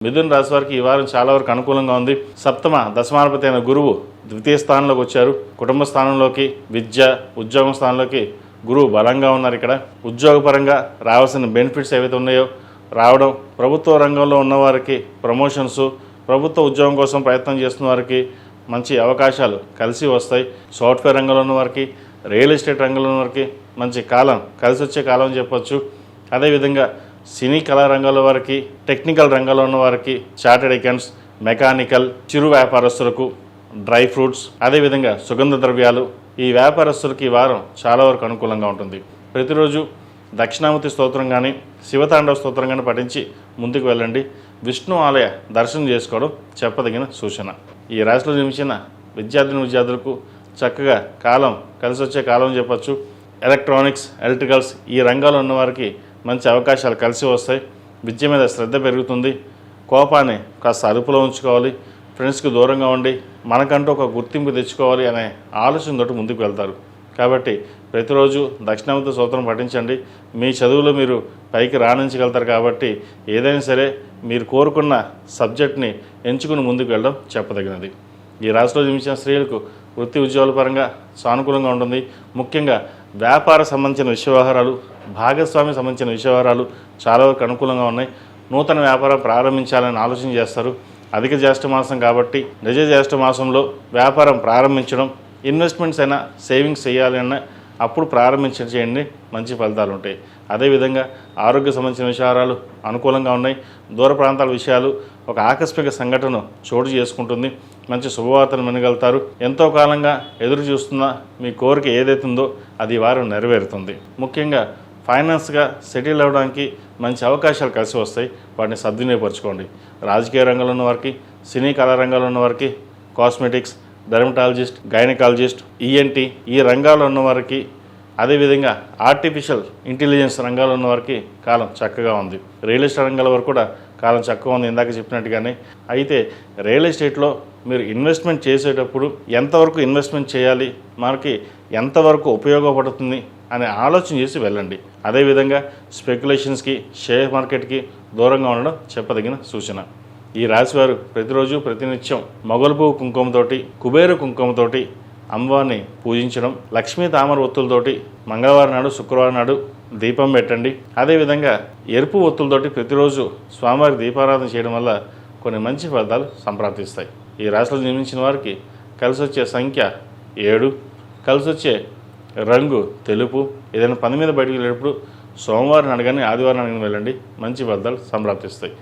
మిథున రాశి వారికి ఈ వారం చాలా వరకు అనుకూలంగా ఉంది. సప్తమ దశమాధిపతి అయిన గురువు ద్వితీయ స్థానంలోకి వచ్చారు. కుటుంబ స్థానంలోకి, విద్య, ఉద్యోగం స్థానంలోకి గురువు బలంగా ఉన్నారు. ఇక్కడ ఉద్యోగపరంగా రావాల్సిన బెనిఫిట్స్ ఏవైతే ఉన్నాయో రావడం, ప్రభుత్వ రంగంలో ఉన్నవారికి ప్రమోషన్స్, ప్రభుత్వ ఉద్యోగం కోసం ప్రయత్నం చేస్తున్న వారికి మంచి అవకాశాలు కలిసి వస్తాయి. సాఫ్ట్వేర్ రంగంలో ఉన్న వారికి, రియల్ ఎస్టేట్ రంగంలో ఉన్న వారికి మంచి కాలం, కలిసి వచ్చే కాలం అని చెప్పొచ్చు. అదేవిధంగా సినీ కళా రంగాల వారికి, టెక్నికల్ రంగంలో ఉన్న వారికి, చార్టెడ్ అకౌంట్స్, మెకానికల్, చిరు వ్యాపారస్తులకు, డ్రై ఫ్రూట్స్, అదేవిధంగా సుగంధ ద్రవ్యాలు, ఈ వ్యాపారస్తులకి ఈ వారం చాలా వరకు అనుకూలంగా ఉంటుంది. ప్రతిరోజు దక్షిణామూర్తి స్తోత్రం కానీ, శివతాండవ స్తోత్రం కానీ పఠించి ముందుకు వెళ్ళండి. విష్ణు ఆలయ దర్శనం చేసుకోవడం చెప్పదగిన సూచన. ఈ రాశిలో జన్మించిన విద్యార్థులకు చక్కగా కాలం కలిసి వచ్చే కాలం చెప్పచ్చు. ఎలక్ట్రానిక్స్, ఎలక్ట్రికల్స్ ఈ రంగాల్లో ఉన్నవారికి మంచి అవకాశాలు కలిసి వస్తాయి. విద్య మీద శ్రద్ధ పెరుగుతుంది. కోపాన్ని కాస్త అదుపులో ఉంచుకోవాలి. ఫ్రెండ్స్కి దూరంగా ఉండి మనకంటూ ఒక గుర్తింపు తెచ్చుకోవాలి అనే ఆలోచనతో ముందుకు వెళ్తారు. కాబట్టి ప్రతిరోజు దక్షిణామూర్తి స్తోత్రం పఠించండి. మీ చదువులో మీరు పైకి రాణించగలుగుతారు. కాబట్టి ఏదైనా సరే మీరు కోరుకున్న సబ్జెక్ట్ని ఎంచుకుని ముందుకు వెళ్ళడం చెప్పదగినది. ఈ రాశిలో జన్మించిన స్త్రీలకు వృత్తి ఉద్యోగాల పరంగా సానుకూలంగా ఉంటుంది. ముఖ్యంగా వ్యాపార సంబంధించిన వ్యవహారాలు, భాగస్వామి సంబంధించిన వ్యవహారాలు చాలా వరకు అనుకూలంగా ఉన్నాయి. నూతన వ్యాపారం ప్రారంభించాలని ఆలోచన చేస్తారు. అధిక జ్యేష్ఠ మాసం కాబట్టి నిజ జ్యేష్ఠ మాసంలో వ్యాపారం ప్రారంభించడం, ఇన్వెస్ట్మెంట్స్ అయినా సేవింగ్స్ చేయాలి అన్న అప్పుడు చేయండి, మంచి ఫలితాలు ఉంటాయి. అదేవిధంగా ఆరోగ్య సంబంధించిన విషయాలు అనుకూలంగా ఉన్నాయి. దూర ప్రాంతాల విషయాలు ఒక ఆకస్మిక సంఘటన చోటు చేసుకుంటుంది. మంచి శుభవార్తలు వినగలుగుతారు. ఎంతో కాలంగా ఎదురు చూస్తున్న మీ కోరిక ఏదైతుందో అది వారం నెరవేరుతుంది. ముఖ్యంగా ఫైనాన్స్గా సెటిల్ అవ్వడానికి మంచి అవకాశాలు కలిసి వస్తాయి. వాటిని సద్వినియోగపరచుకోండి. రాజకీయ రంగంలో ఉన్న వారికి, సినీ కళా రంగంలో ఉన్న వారికి, కాస్మెటిక్స్, డెర్మటాలజిస్ట్, గైనకాలజిస్ట్, ఈఎన్టీ ఈ రంగాల్లో ఉన్నవారికి, అదేవిధంగా ఆర్టిఫిషియల్ ఇంటెలిజెన్స్ రంగాల్లో ఉన్నవారికి కాలం చక్కగా ఉంది. రియల్ ఎస్టేట్ రంగాల వరకు కూడా కాలం చక్కగా ఉంది ఇందాక చెప్పినట్టుగానే. అయితే రియల్ ఎస్టేట్లో మీరు ఇన్వెస్ట్మెంట్ చేసేటప్పుడు ఎంతవరకు ఇన్వెస్ట్మెంట్ చేయాలి, మనకి ఎంతవరకు ఉపయోగపడుతుంది అనే ఆలోచన చేసి వెళ్ళండి. అదేవిధంగా స్పెక్యులేషన్స్కి, షేర్ మార్కెట్కి దూరంగా ఉండడం చెప్పదగిన సూచన. ఈ రాశివారు ప్రతిరోజు ప్రతినిత్యం మొగలుపువ్వు కుంకుమతోటి, కుబేరు కుంకుమతోటి అమ్మవారిని పూజించడం, లక్ష్మీ తామర ఒత్తులతోటి మంగళవారం నాడు, శుక్రవారం నాడు దీపం పెట్టండి. అదేవిధంగా ఎరుపు ఒత్తులతోటి ప్రతిరోజు స్వామివారి దీపారాధన చేయడం వల్ల కొన్ని మంచి ఫలితాలు సంప్రాప్తిస్తాయి. ఈ రాశిలో జన్మించిన వారికి కలిసి వచ్చే సంఖ్య 7, కలిసి వచ్చే రంగు తెలుపు. ఏదైనా పని మీద బయటకు వెళ్ళేటప్పుడు సోమవారం అడగని, ఆదివారం అడగని వెళ్ళండి, మంచి ఫలితాలు సంప్రాప్తిస్తాయి.